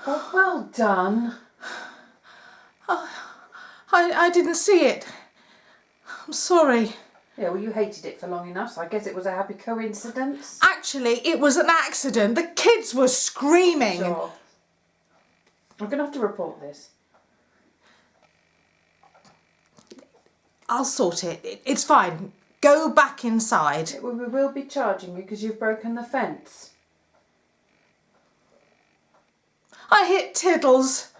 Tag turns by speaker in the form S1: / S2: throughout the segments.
S1: Oh, well done.
S2: I didn't see it. I'm sorry.
S1: Yeah, well, you hated it for long enough, so I guess it was a happy coincidence.
S2: Actually, it was an accident. The kids were screaming.
S1: Sure. I'm going to have to report this.
S2: I'll sort it. It's fine. Go back inside.
S1: We will be charging you because you've broken the fence.
S2: I hit Tiddles.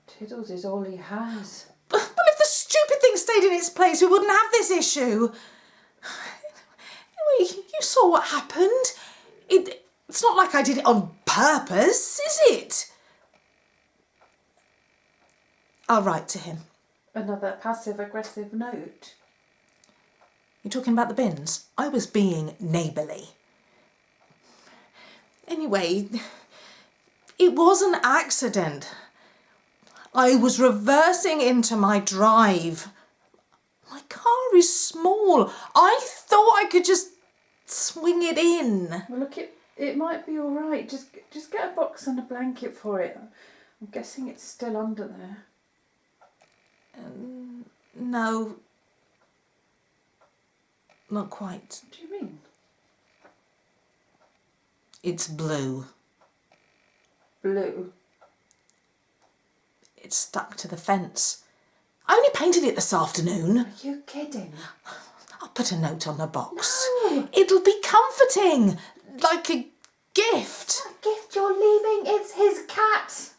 S1: Tiddles is all he has.
S2: Well, if the stupid thing stayed in its place, we wouldn't have this issue. Anyway, you saw what happened. It's not like I did it on purpose, is it? I'll write to him.
S1: Another passive-aggressive note.
S2: You're talking about the bins? I was being neighbourly. Anyway, it was an accident. I was reversing into my drive. My car is small. I thought I could just swing it in.
S1: Well, look, it might be all right. Just get a box and a blanket for it. I'm guessing it's still under there.
S2: No. Not quite.
S1: What do you mean?
S2: It's blue.
S1: Blue?
S2: It's stuck to the fence. I only painted it this afternoon.
S1: Are you kidding?
S2: I'll put a note on the box.
S1: No!
S2: It'll be comforting, like a gift.
S1: A gift you're leaving? It's his cat!